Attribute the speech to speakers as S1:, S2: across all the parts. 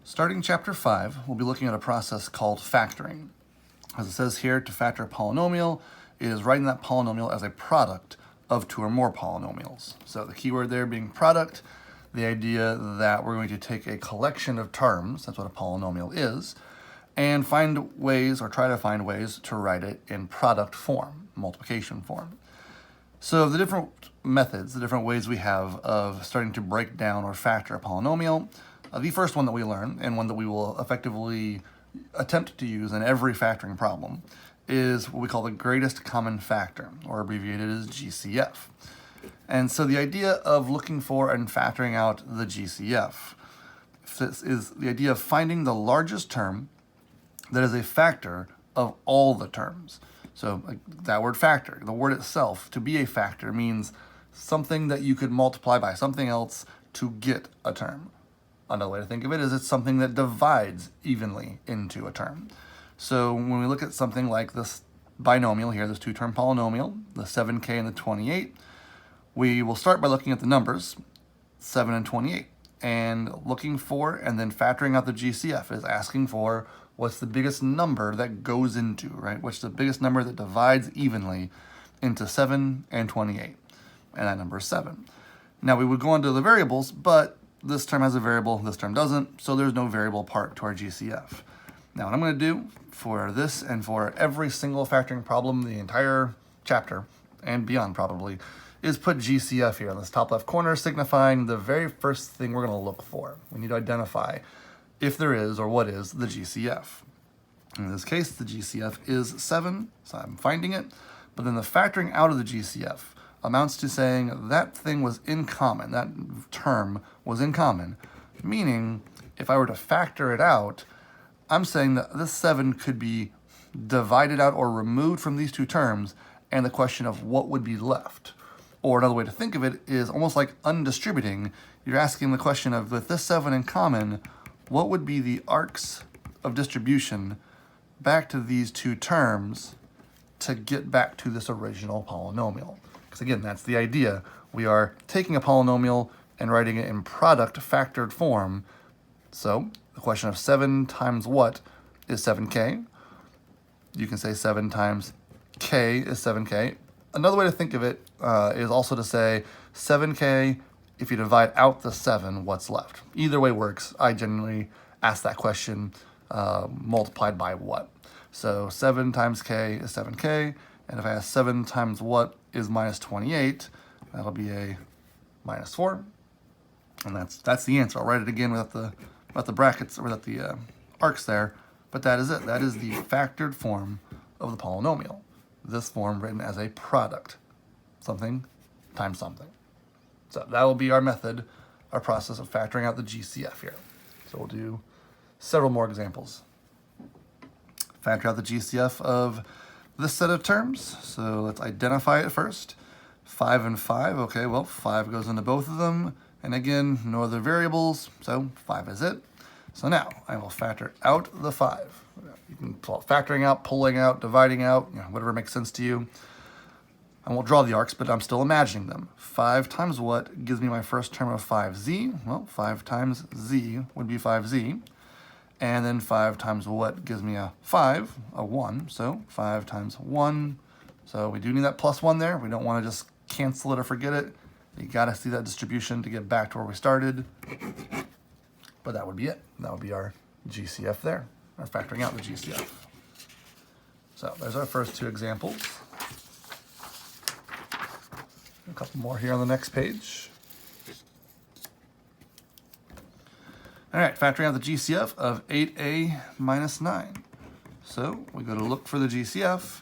S1: Starting chapter 5, we'll be looking at a process called factoring. As it says here, to factor a polynomial is writing that polynomial as a product of two or more polynomials. So the keyword there being product, the idea that we're going to take a collection of terms, that's what a polynomial is, and find ways, or try to find ways, to write it in product form, multiplication form. So the different methods, the different ways we have of starting to break down or factor a polynomial, the first one that we learn, and one that we will effectively attempt to use in every factoring problem, is what we call the greatest common factor, or abbreviated as GCF. And so the idea of looking for and factoring out the GCF is the idea of finding the largest term that is a factor of all the terms. So that word factor, the word itself, to be a factor, means something that you could multiply by something else to get a term. Another way to think of it is it's something that divides evenly into a term. So when we look at something like this binomial here, this two-term polynomial, the 7k and the 28, we will start by looking at the numbers, 7 and 28, and looking for and then factoring out the GCF is asking for what's the biggest number that goes into, right? What's the biggest number that divides evenly into 7 and 28? And that number is 7. Now we would go into the variables, but this term has a variable, this term doesn't, so there's no variable part to our GCF. Now what I'm going to do for this and for every single factoring problem, the entire chapter, and beyond probably, is put GCF here in this top left corner, signifying the very first thing we're going to look for. We need to identify if there is or what is the GCF. In this case, the GCF is 7, so I'm finding it, but then the factoring out of the GCF amounts to saying that thing was in common, that term was in common, meaning if I were to factor it out, I'm saying that this 7 could be divided out or removed from these two terms, and the question of what would be left. Or another way to think of it is almost like undistributing. You're asking the question of, with this 7 in common, what would be the arcs of distribution back to these two terms to get back to this original polynomial? Because again, that's the idea. We are taking a polynomial and writing it in product factored form. So the question of 7 times what is 7k? You can say 7 times k is 7k. Another way to think of it is also to say 7k, if you divide out the 7, what's left? Either way works. I generally ask that question multiplied by what? So 7 times k is 7k, and if I ask 7 times what is minus 28, that'll be a minus 4. And that's the answer. I'll write it again without the brackets, or without the arcs there, but that is it. That is the factored form of the polynomial. This form written as a product, something times something. So that will be our method, our process of factoring out the GCF here. So we'll do several more examples. Factor out the GCF of this set of terms. So let's identify it first. 5 and 5, okay, well, 5 goes into both of them. And again, no other variables, so 5 is it. So now I will factor out the 5. You can call it factoring out, pulling out, dividing out, whatever makes sense to you. I won't draw the arcs, but I'm still imagining them. 5 times what gives me my first term of 5z? Well, 5 times z would be 5z. And then 5 times what gives me a 5, a 1. So 5 times 1. So we do need that plus 1 there. We don't want to just cancel it or forget it. You got to see that distribution to get back to where we started. But that would be it. That would be our GCF there, our factoring out the GCF. So there's our first two examples. A couple more here on the next page. All right, factoring out the GCF of 8a minus 9. So we go to look for the GCF.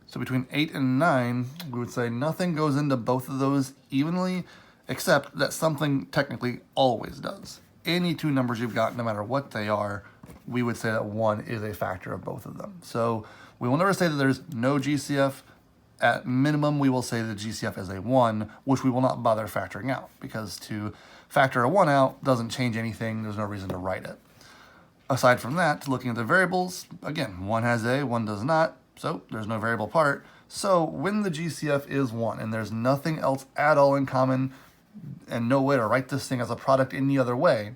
S1: So between 8 and 9, we would say nothing goes into both of those evenly, except that something technically always does. Any two numbers you've got, no matter what they are, we would say that 1 is a factor of both of them. So we will never say that there's no GCF. At minimum, we will say the GCF is a 1, which we will not bother factoring out, because to factor a 1 out doesn't change anything. There's no reason to write it. Aside from that, looking at the variables, again, 1 has a, 1 does not, so there's no variable part. So when the GCF is 1 and there's nothing else at all in common and no way to write this thing as a product any other way,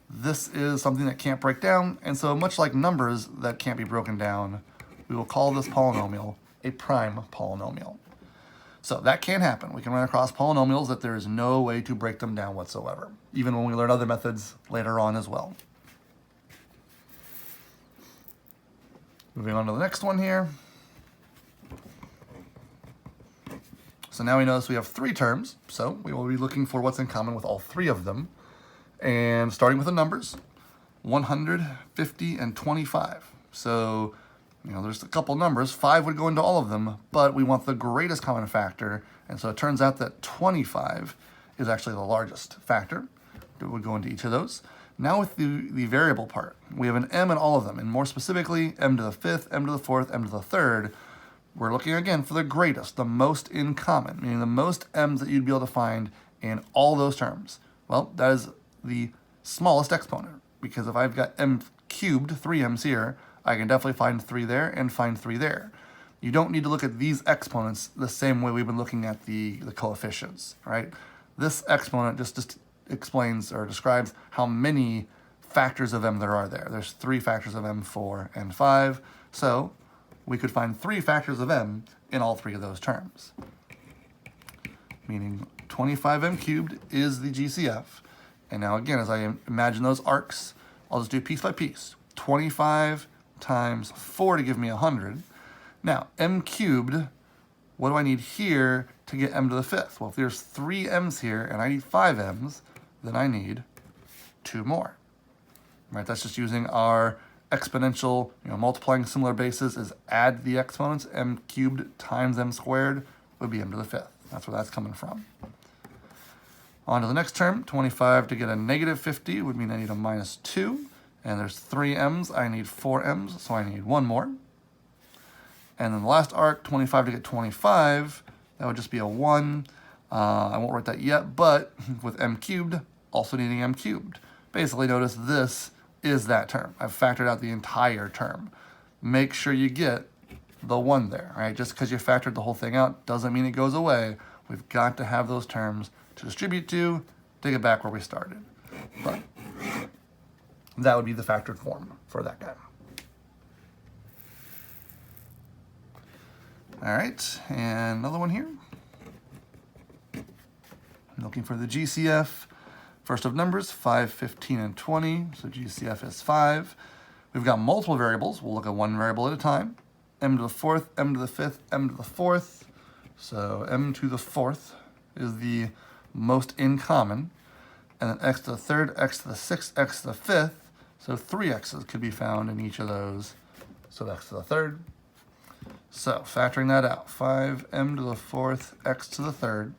S1: This is something that can't break down, and so much like numbers that can't be broken down, we will call this polynomial a prime polynomial. So that can happen. We can run across polynomials that there is no way to break them down whatsoever, even when we learn other methods later on as well. Moving on to the next one here. So now we notice we have three terms, so we will be looking for what's in common with all three of them. And starting with the numbers, 100, 50, and 25. So, there's a couple numbers. 5 would go into all of them, but we want the greatest common factor. And so it turns out that 25 is actually the largest factor. It would go into each of those. Now with the variable part, we have an m in all of them. And more specifically, m to the 5th, m to the 4th, m to the 3rd. We're looking again for the greatest, the most in common, meaning the most m's that you'd be able to find in all those terms. Well, that is the smallest exponent, because if I've got m cubed, 3 m's here, I can definitely find 3 there and find 3 there. You don't need to look at these exponents the same way we've been looking at the coefficients, right? This exponent just explains or describes how many factors of m there are there. There's 3 factors of m, 4, and 5, so we could find 3 factors of m in all 3 of those terms. Meaning 25m cubed is the GCF. And now again, as I imagine those arcs, I'll just do piece by piece. 25 times 4 to give me 100. Now, m cubed, what do I need here to get m to the 5th? Well, if there's 3 m's here and I need 5 m's, then I need 2 more. Right? That's just using our exponential, multiplying similar bases is add the exponents. M cubed times m squared would be m to the 5th. That's where that's coming from. On to the next term, 25 to get a negative 50 would mean I need a minus 2. And there's 3 m's, I need 4 m's, so I need 1 more. And then the last arc, 25 to get 25, that would just be a 1. I won't write that yet, but with m cubed, also needing m cubed. Basically, notice this is that term. I've factored out the entire term. Make sure you get the 1 there, right? Just because you factored the whole thing out doesn't mean it goes away. We've got to have those terms to distribute to get back where we started. But that would be the factored form for that guy. All right, and another one here. I'm looking for the GCF. First of numbers, 5, 15, and 20. So GCF is 5. We've got multiple variables. We'll look at one variable at a time. M to the 4th, m to the 5th, m to the 4th. So m to the 4th is the most in common. And then x to the 3rd, x to the 6th, x to the 5th. So 3 x's could be found in each of those. So x to the 3rd. So factoring that out, 5m to the 4th, x to the 3rd.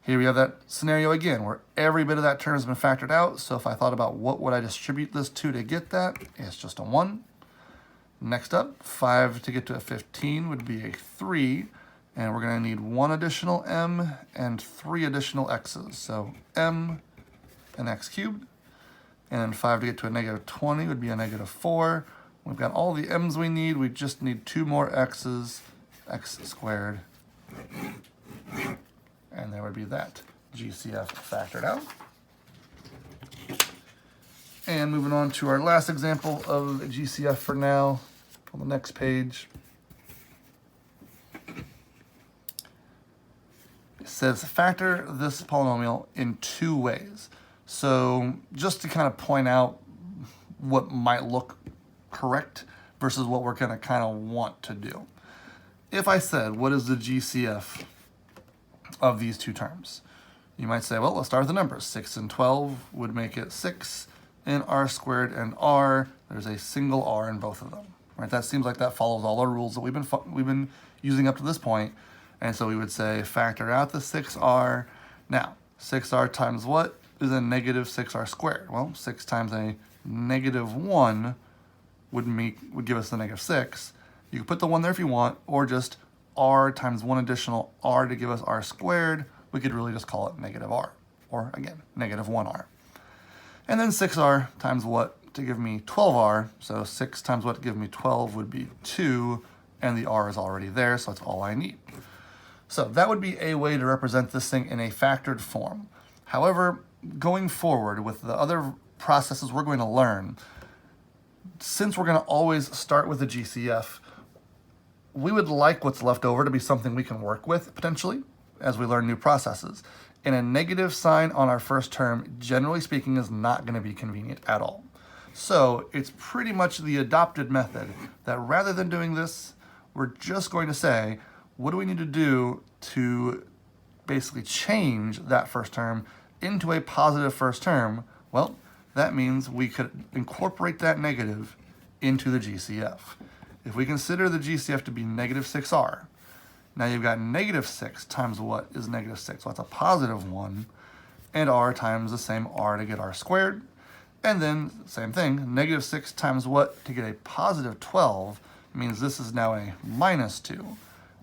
S1: Here we have that scenario again where every bit of that term has been factored out. So if I thought about what would I distribute this to get that, it's just a 1. Next up, 5 to get to a 15 would be a 3. And we're going to need 1 additional m and 3 additional x's. So m and x cubed. And then 5 to get to a negative 20 would be a negative 4. We've got all the m's we need. We just need 2 more x's, x squared. And there would be that GCF factored out. And moving on to our last example of GCF for now, on the next page. It says factor this polynomial in 2 ways. So just to kind of point out what might look correct versus what we're going to kind of want to do. If I said, what is the GCF of these 2 terms? You might say, well, let's start with the numbers. 6 and 12 would make it 6, and r squared and r, there's a single r in both of them. Right? That seems like that follows all our rules that we've been using up to this point. And so we would say factor out the 6r. Now, 6r times what is a negative 6r squared? Well, 6 times a negative 1 would give us the negative 6. You can put the 1 there if you want, or just r times 1 additional r to give us r squared. We could really just call it negative r, or again, negative 1r. And then 6r times what to give me 12r. So 6 times what to give me 12 would be 2, and the r is already there, so that's all I need. So that would be a way to represent this thing in a factored form. However, going forward with the other processes we're going to learn, since we're going to always start with a GCF, we would like what's left over to be something we can work with potentially as we learn new processes. And a negative sign on our first term, generally speaking, is not going to be convenient at all. So it's pretty much the adopted method that rather than doing this, we're just going to say, what do we need to do to basically change that first term into a positive first term? Well, that means we could incorporate that negative into the GCF. If we consider the GCF to be negative 6r, now you've got negative 6 times what is negative 6? Well, that's a positive 1, and r times the same r to get r squared. And then, same thing, negative 6 times what to get a positive 12 means this is now a minus 2,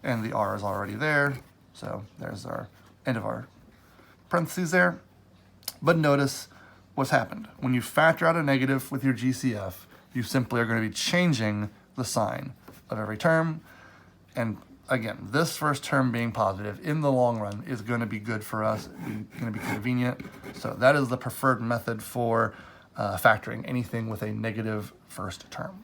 S1: and the r is already there, so there's our end of our parentheses there. But notice what's happened. When you factor out a negative with your GCF, you simply are going to be changing the sign of every term. And again, this first term being positive in the long run is going to be good for us, going to be convenient. So that is the preferred method for factoring anything with a negative first term.